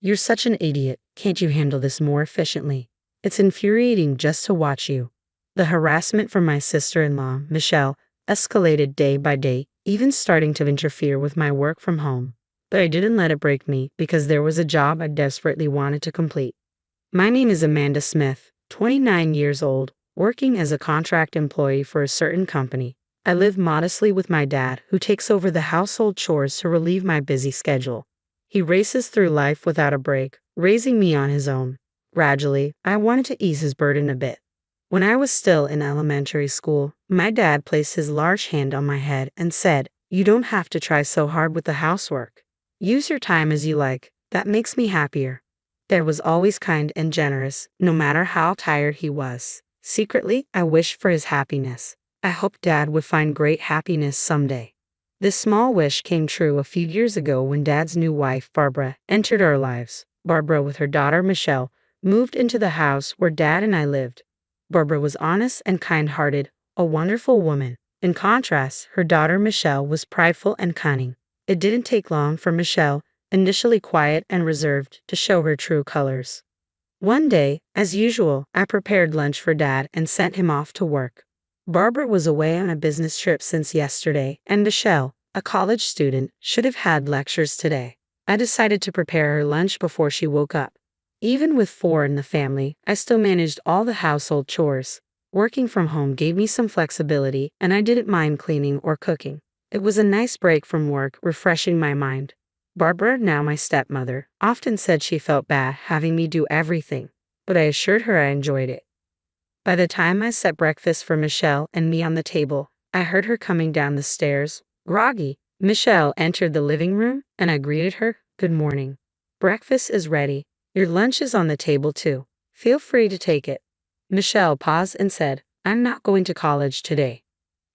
You're such an idiot. Can't you handle this more efficiently? It's infuriating just to watch you. The harassment from my sister-in-law, Michelle, escalated day by day, even starting to interfere with my work from home. But I didn't let it break me because there was a job I desperately wanted to complete. My name is Amanda Smith, 29 years old, working as a contract employee for a certain company. I live modestly with my dad, who takes over the household chores to relieve my busy schedule. He races through life without a break, raising me on his own. Gradually, I wanted to ease his burden a bit. When I was still in elementary school, my dad placed his large hand on my head and said, "You don't have to try so hard with the housework. Use your time as you like. That makes me happier." Dad was always kind and generous, no matter how tired he was. Secretly, I wished for his happiness. I hoped Dad would find great happiness someday. This small wish came true a few years ago when Dad's new wife, Barbara, entered our lives. Barbara, with her daughter Michelle, moved into the house where Dad and I lived. Barbara was honest and kind-hearted, a wonderful woman. In contrast, her daughter Michelle was prideful and cunning. It didn't take long for Michelle, initially quiet and reserved, to show her true colors. One day, as usual, I prepared lunch for Dad and sent him off to work. Barbara was away on a business trip since yesterday, and Michelle, a college student, should have had lectures today. I decided to prepare her lunch before she woke up. Even with 4 in the family, I still managed all the household chores. Working from home gave me some flexibility, and I didn't mind cleaning or cooking. It was a nice break from work, refreshing my mind. Barbara, now my stepmother, often said she felt bad having me do everything, but I assured her I enjoyed it. By the time I set breakfast for Michelle and me on the table, I heard her coming down the stairs, groggy. Michelle entered the living room, and I greeted her, "Good morning. Breakfast is ready. Your lunch is on the table too. Feel free to take it." Michelle paused and said, "I'm not going to college today."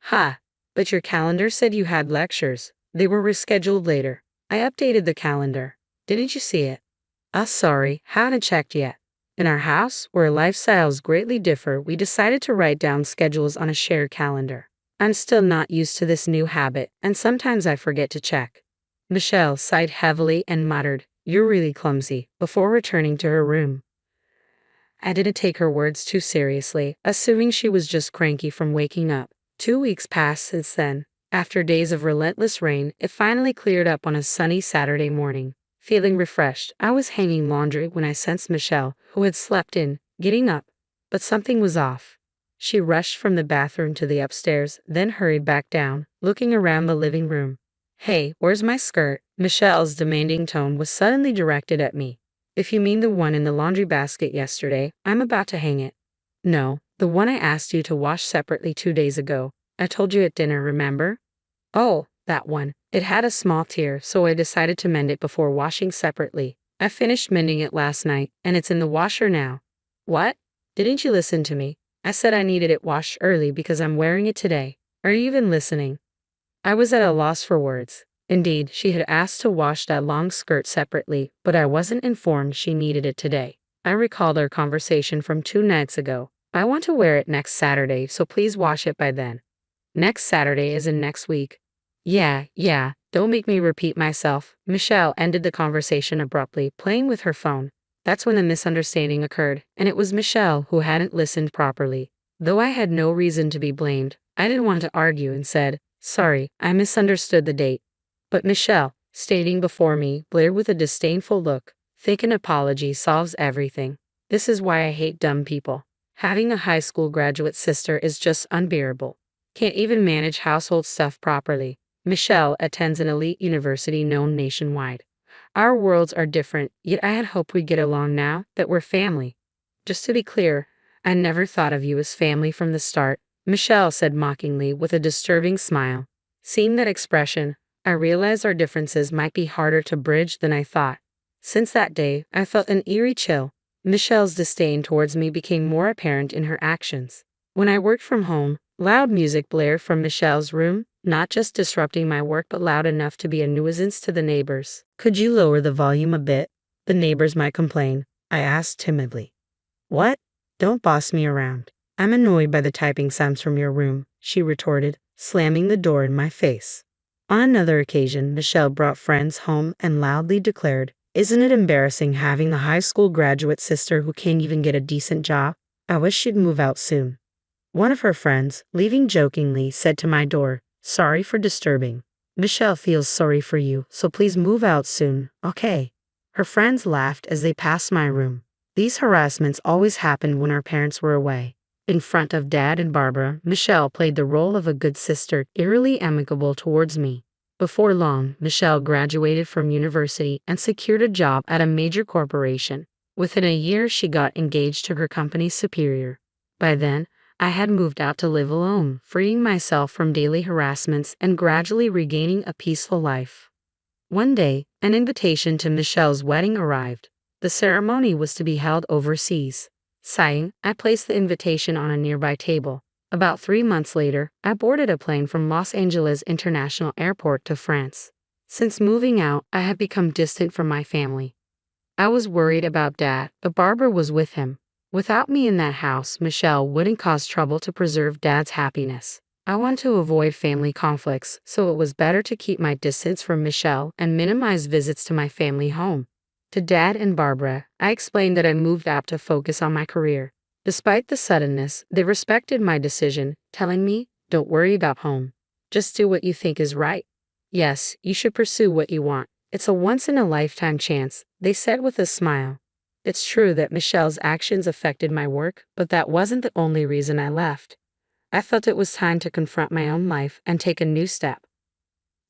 "Ha, but your calendar said you had lectures. They were rescheduled later." I updated the calendar. "Didn't you see it?" Sorry, hadn't checked yet." In our house, where lifestyles greatly differ, we decided to write down schedules on a shared calendar. I'm still not used to this new habit, and sometimes I forget to check. Michelle sighed heavily and muttered, "You're really clumsy," before returning to her room. I didn't take her words too seriously, assuming she was just cranky from waking up. 2 weeks passed since then. After days of relentless rain, it finally cleared up on a sunny Saturday morning. Feeling refreshed, I was hanging laundry when I sensed Michelle, who had slept in, getting up. But something was off. She rushed from the bathroom to the upstairs, then hurried back down, looking around the living room. "Hey, where's my skirt?" Michelle's demanding tone was suddenly directed at me. "If you mean the one in the laundry basket yesterday, I'm about to hang it." "No, the one I asked you to wash separately 2 days ago. I told you at dinner, remember?" "Oh, that one. It had a small tear, so I decided to mend it before washing separately. I finished mending it last night, and it's in the washer now." "What? Didn't you listen to me? I said I needed it washed early because I'm wearing it today. Are you even listening?" I was at a loss for words. Indeed, she had asked to wash that long skirt separately, but I wasn't informed she needed it today. I recalled our conversation from 2 nights ago. "I want to wear it next Saturday, so please wash it by then." "Next Saturday isn't next week." Yeah, don't make me repeat myself." Michelle ended the conversation abruptly, playing with her phone. That's when the misunderstanding occurred, and it was Michelle who hadn't listened properly. Though I had no reason to be blamed, I didn't want to argue and said, "Sorry, I misunderstood the date." But Michelle, standing before me, blared with a disdainful look. "Think an apology solves everything. This is why I hate dumb people. Having a high school graduate sister is just unbearable. Can't even manage household stuff properly." Michelle attends an elite university known nationwide. Our worlds are different, yet I had hoped we'd get along now that we're family. "Just to be clear, I never thought of you as family from the start," Michelle said mockingly with a disturbing smile. Seeing that expression, I realized our differences might be harder to bridge than I thought. Since that day, I felt an eerie chill. Michelle's disdain towards me became more apparent in her actions. When I worked from home, loud music blared from Michelle's room, not just disrupting my work but loud enough to be a nuisance to the neighbors. "Could you lower the volume a bit? The neighbors might complain," I asked timidly. "What? Don't boss me around. I'm annoyed by the typing sounds from your room," she retorted, slamming the door in my face. On another occasion, Michelle brought friends home and loudly declared, Isn't it embarrassing having the high school graduate sister who can't even get a decent job? I wish she'd move out soon. One of her friends, leaving jokingly, said to my door, "Sorry for disturbing. Michelle feels sorry for you, so please move out soon, okay?" Her friends laughed as they passed my room. These harassments always happened when our parents were away. In front of Dad and Barbara, Michelle played the role of a good sister, eerily amicable towards me. Before long, Michelle graduated from university and secured a job at a major corporation. Within a year, she got engaged to her company's superior. By then, I had moved out to live alone, freeing myself from daily harassments and gradually regaining a peaceful life. One day, an invitation to Michelle's wedding arrived. The ceremony was to be held overseas. Sighing, I placed the invitation on a nearby table. About 3 months later, I boarded a plane from Los Angeles International Airport to France. Since moving out, I had become distant from my family. I was worried about Dad, but Barbara was with him. Without me in that house, Michelle wouldn't cause trouble to preserve Dad's happiness. I want to avoid family conflicts, so it was better to keep my distance from Michelle and minimize visits to my family home. To Dad and Barbara, I explained that I moved out to focus on my career. Despite the suddenness, they respected my decision, telling me, "Don't worry about home. Just do what you think is right. Yes, you should pursue what you want. It's a once-in-a-lifetime chance," they said with a smile. It's true that Michelle's actions affected my work, but that wasn't the only reason I left. I felt it was time to confront my own life and take a new step.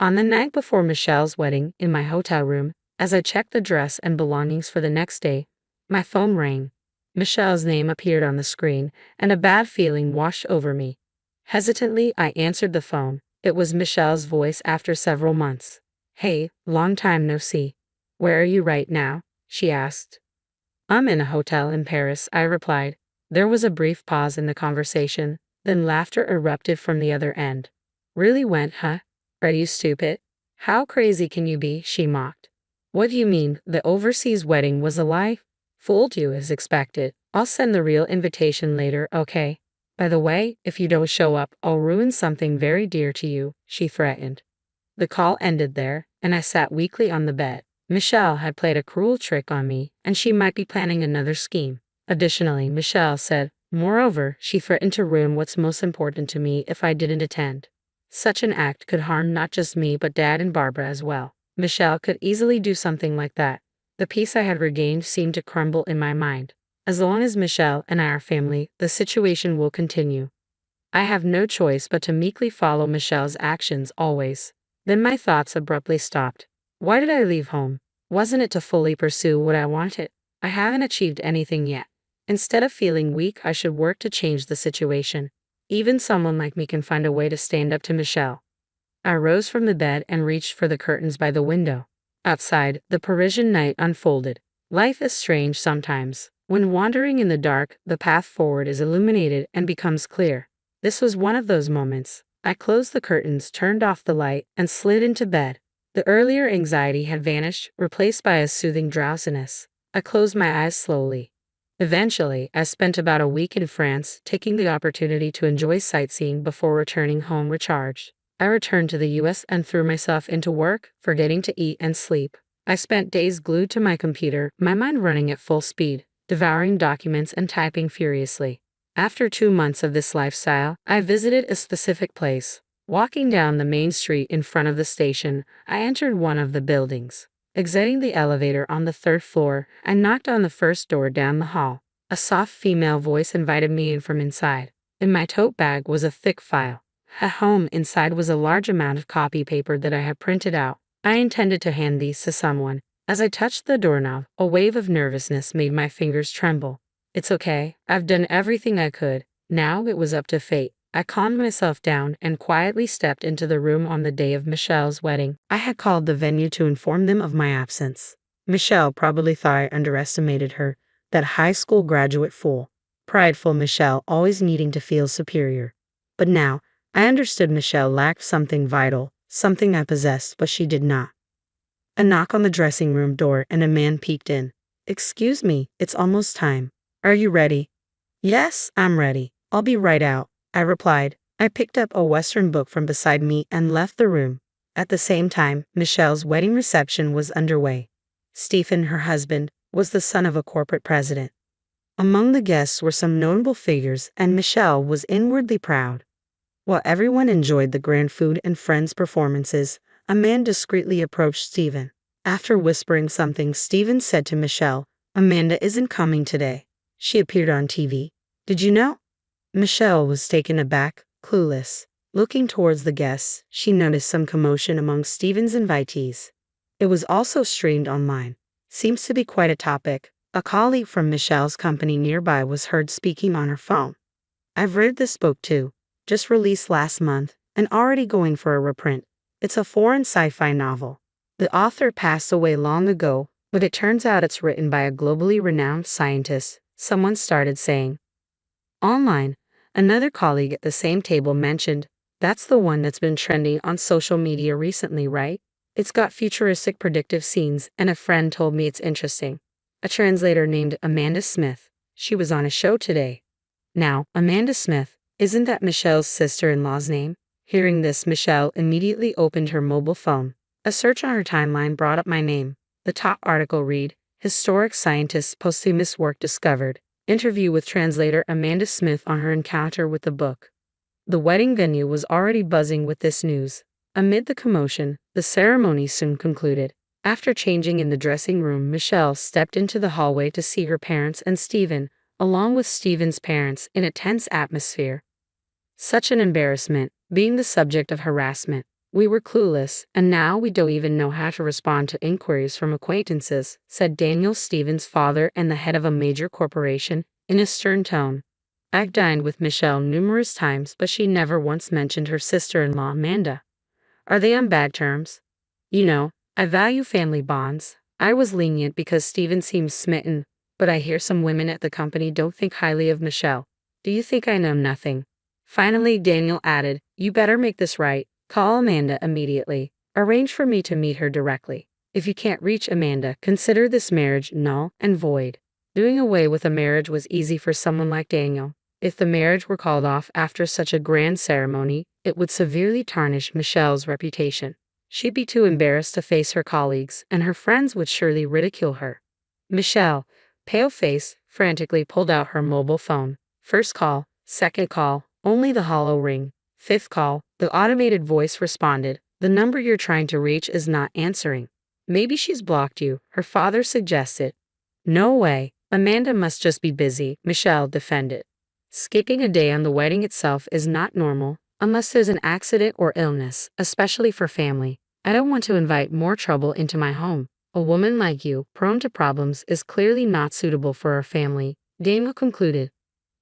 On the night before Michelle's wedding, in my hotel room, as I checked the dress and belongings for the next day, my phone rang. Michelle's name appeared on the screen, and a bad feeling washed over me. Hesitantly, I answered the phone. It was Michelle's voice after several months. "Hey, long time no see. Where are you right now?" she asked. "I'm in a hotel in Paris," I replied. There was a brief pause in the conversation, then laughter erupted from the other end. "Really went, huh? Are you stupid? How crazy can you be?" she mocked. "What do you mean, the overseas wedding was a lie?" "Fooled you as expected. I'll send the real invitation later, okay? By the way, if you don't show up, I'll ruin something very dear to you," she threatened. The call ended there, and I sat weakly on the bed. Michelle had played a cruel trick on me, and she might be planning another scheme. Additionally, Michelle said, moreover, she threatened to ruin what's most important to me if I didn't attend. Such an act could harm not just me but Dad and Barbara as well. Michelle could easily do something like that. The peace I had regained seemed to crumble in my mind. As long as Michelle and I are family, the situation will continue. I have no choice but to meekly follow Michelle's actions always. Then my thoughts abruptly stopped. Why did I leave home? Wasn't it to fully pursue what I wanted? I haven't achieved anything yet. Instead of feeling weak, I should work to change the situation. Even someone like me can find a way to stand up to Michelle. I rose from the bed and reached for the curtains by the window. Outside, the Parisian night unfolded. Life is strange sometimes. When wandering in the dark, the path forward is illuminated and becomes clear. This was one of those moments. I closed the curtains, turned off the light, and slid into bed. The earlier anxiety had vanished, replaced by a soothing drowsiness. I closed my eyes slowly. Eventually, I spent about a week in France, taking the opportunity to enjoy sightseeing before returning home recharged. I returned to the US and threw myself into work, forgetting to eat and sleep. I spent days glued to my computer, my mind running at full speed, devouring documents and typing furiously. After 2 months of this lifestyle, I visited a specific place. Walking down the main street in front of the station, I entered one of the buildings. Exiting the elevator on the 3rd floor, I knocked on the first door down the hall. A soft female voice invited me in from inside. In my tote bag was a thick file. At home, inside was a large amount of copy paper that I had printed out. I intended to hand these to someone. As I touched the doorknob, a wave of nervousness made my fingers tremble. It's okay, I've done everything I could. Now it was up to fate. I calmed myself down and quietly stepped into the room on the day of Michelle's wedding. I had called the venue to inform them of my absence. Michelle probably thought I underestimated her, that high school graduate fool. Prideful Michelle, always needing to feel superior. But now, I understood Michelle lacked something vital, something I possessed, but she did not. A knock on the dressing room door and a man peeked in. "Excuse me, it's almost time. Are you ready?" "Yes, I'm ready. I'll be right out," I replied. I picked up a Western book from beside me and left the room. At the same time, Michelle's wedding reception was underway. Stephen, her husband, was the son of a corporate president. Among the guests were some notable figures, and Michelle was inwardly proud. While everyone enjoyed the grand food and friends' performances, a man discreetly approached Stephen. After whispering something, Stephen said to Michelle, "Amanda isn't coming today. She appeared on TV. Did you know?" Michelle was taken aback, clueless. Looking towards the guests, she noticed some commotion among Stephen's invitees. It was also streamed online. Seems to be quite a topic. A colleague from Michelle's company nearby was heard speaking on her phone. "I've read this book too. Just released last month, and already going for a reprint. It's a foreign sci-fi novel. The author passed away long ago, but it turns out it's written by a globally renowned scientist," someone started saying. Online, another colleague at the same table mentioned, "That's the one that's been trending on social media recently, right? It's got futuristic predictive scenes, and a friend told me it's interesting." A translator named Amanda Smith. "She was on a show today." Now, Amanda Smith, isn't that Michelle's sister-in-law's name? Hearing this, Michelle immediately opened her mobile phone. A search on her timeline brought up my name. The top article read, "Historic Scientist's Posthumous Work Discovered." Interview with translator Amanda Smith on her encounter with the book. The wedding venue was already buzzing with this news. Amid the commotion, the ceremony soon concluded. After changing in the dressing room, Michelle stepped into the hallway to see her parents and Stephen, along with Stephen's parents, in a tense atmosphere. Such an embarrassment, being the subject of harassment. "We were clueless, and now we don't even know how to respond to inquiries from acquaintances," said Daniel, Stephen's father and the head of a major corporation, in a stern tone. "I've dined with Michelle numerous times, but she never once mentioned her sister-in-law Amanda. Are they on bad terms? You know, I value family bonds. I was lenient because Stephen seems smitten, but I hear some women at the company don't think highly of Michelle. Do you think I know nothing?" Finally, Daniel added, "You better make this right. Call Amanda immediately. Arrange for me to meet her directly. If you can't reach Amanda, consider this marriage null and void." Doing away with a marriage was easy for someone like Daniel. If the marriage were called off after such a grand ceremony, it would severely tarnish Michelle's reputation. She'd be too embarrassed to face her colleagues, and her friends would surely ridicule her. Michelle, pale-faced, frantically pulled out her mobile phone. First call, second call, only the hollow ring. Fifth call, the automated voice responded, "The number you're trying to reach is not answering." "Maybe she's blocked you," her father suggested. "No way. Amanda must just be busy," Michelle defended. Skipping a day on the wedding itself is not normal, unless there's an accident or illness, especially for family. "I don't want to invite more trouble into my home. A woman like you, prone to problems, is clearly not suitable for our family," Daniel concluded.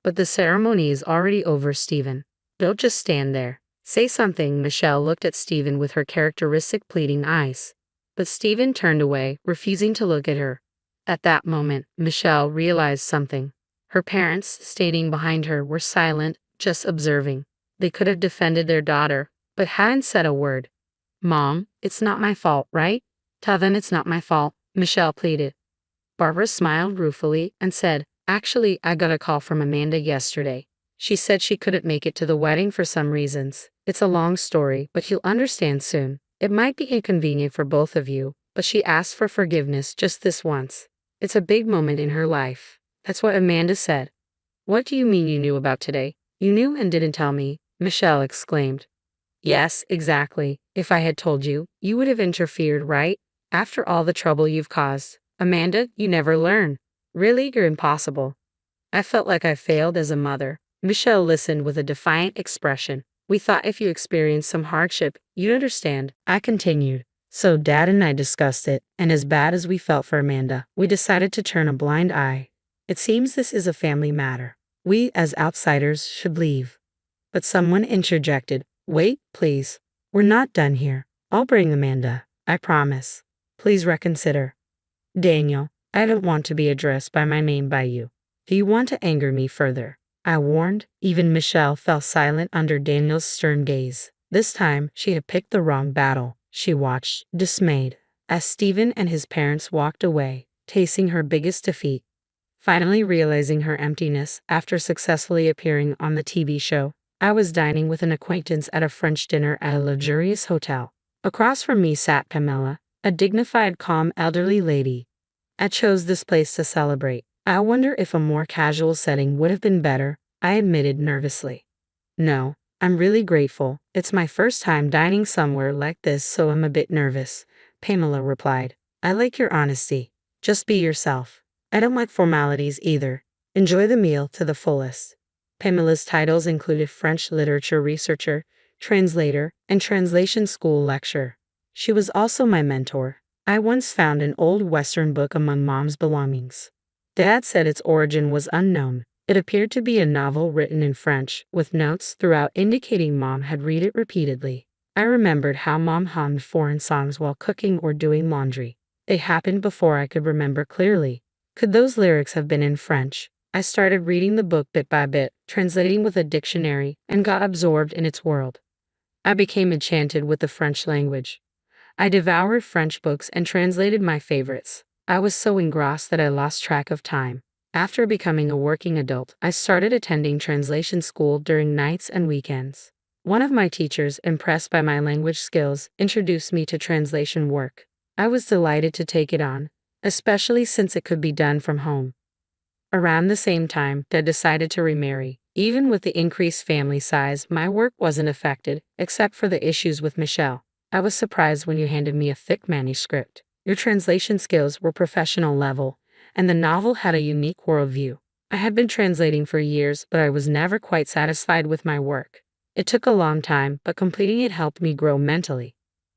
"But the ceremony is already over, Stephen. Don't just stand there. Say something." Michelle looked at Stephen with her characteristic pleading eyes. But Stephen turned away, refusing to look at her. At that moment, Michelle realized something. Her parents, standing behind her, were silent, just observing. They could have defended their daughter, but hadn't said a word. "Mom, it's not my fault, right? Tell them it's not my fault," Michelle pleaded. Barbara smiled ruefully and said, "Actually, I got a call from Amanda yesterday. She said she couldn't make it to the wedding for some reasons. It's a long story, but you'll understand soon. It might be inconvenient for both of you, but she asked for forgiveness just this once. It's a big moment in her life." That's what Amanda said. "What do you mean you knew about today? You knew and didn't tell me?" Michelle exclaimed. "Yes, exactly. If I had told you, you would have interfered, right? After all the trouble you've caused. Amanda, you never learn. Really, you're impossible." I felt like I failed as a mother. Michelle listened with a defiant expression. "We thought if you experienced some hardship, you'd understand," I continued. "So Dad and I discussed it, and as bad as we felt for Amanda, we decided to turn a blind eye. It seems this is a family matter. We, as outsiders, should leave." But someone interjected, "Wait, please. We're not done here. I'll bring Amanda. I promise. Please reconsider." "Daniel, I don't want to be addressed by my name by you. Do you want to anger me further?" I warned. Even Michelle fell silent under Daniel's stern gaze. This time, she had picked the wrong battle. She watched, dismayed, as Stephen and his parents walked away, tasting her biggest defeat. Finally realizing her emptiness after successfully appearing on the TV show, I was dining with an acquaintance at a French dinner at a luxurious hotel. Across from me sat Pamela, A dignified, calm, elderly lady. I chose this place to celebrate. I wonder if a more casual setting would have been better, I admitted nervously. No, I'm really grateful. It's my first time dining somewhere like this, so I'm a bit nervous, Pamela replied. I like your honesty. Just be yourself. I don't like formalities either. Enjoy the meal to the fullest. Pamela's titles included French literature researcher, translator, and translation school lecturer. She was also my mentor. I once found an old Western book among Mom's belongings. Dad said its origin was unknown. It appeared to be a novel written in French, with notes throughout indicating Mom had read it repeatedly. I remembered how Mom hummed foreign songs while cooking or doing laundry. They happened before I could remember clearly. Could those lyrics have been in French? I started reading the book bit by bit, translating with a dictionary, and got absorbed in its world. I became enchanted with the French language. I devoured French books and translated my favorites. I was so engrossed that I lost track of time. After becoming a working adult, I started attending translation school during nights and weekends. One of my teachers, impressed by my language skills, introduced me to translation work. I was delighted to take it on, especially since it could be done from home. Around the same time, Dad decided to remarry. Even with the increased family size, my work wasn't affected, except for the issues with Michelle. I was surprised when you handed me a thick manuscript. Your translation skills were professional level, and the novel had a unique worldview. I had been translating for years, but I was never quite satisfied with my work. It took a long time, but completing it helped me grow mentally.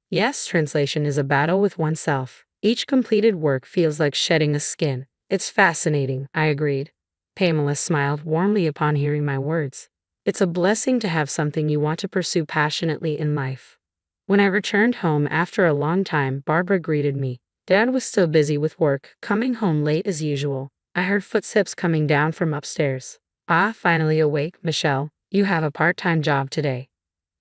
Yes, translation is a battle with oneself. Each completed work feels like shedding a skin. It's fascinating, I agreed. Pamela smiled warmly upon hearing my words. It's a blessing to have something you want to pursue passionately in life. When I returned home after a long time, Barbara greeted me. Dad was still busy with work, coming home late as usual. I heard footsteps coming down from upstairs. Ah, finally awake, Michelle. You have a part-time job today.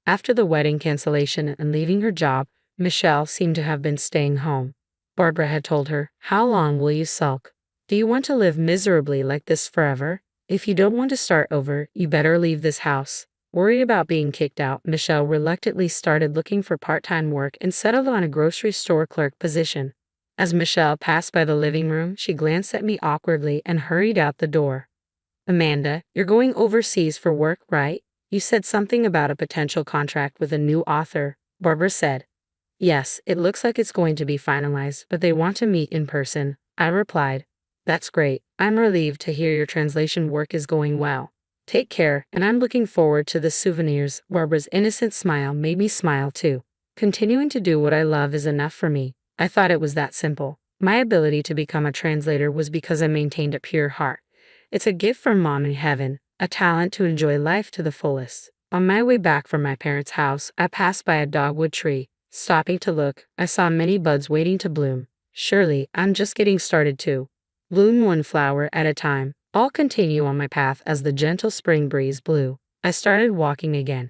After the wedding cancellation and leaving her job, Michelle seemed to have been staying home. Barbara had told her, "How long will you sulk? Do you want to live miserably like this forever? If you don't want to start over, you better leave this house." Worried about being kicked out, Michelle reluctantly started looking for part-time work and settled on a grocery store clerk position. As Michelle passed by the living room, she glanced at me awkwardly and hurried out the door. "Amanda, you're going overseas for work, right? You said something about a potential contract with a new author," Barbara said. "Yes, it looks like it's going to be finalized, but they want to meet in person," I replied. "That's great. I'm relieved to hear your translation work is going well. Take care, and I'm looking forward to the souvenirs." Barbara's innocent smile made me smile too. Continuing to do what I love is enough for me. I thought it was that simple. My ability to become a translator was because I maintained a pure heart. It's a gift from Mom in heaven, a talent to enjoy life to the fullest. On my way back from my parents' house, I passed by a dogwood tree. Stopping to look, I saw many buds waiting to bloom. Surely, I'm just getting started too. Bloom one flower at a time. I'll continue on my path as the gentle spring breeze blew. I started walking again.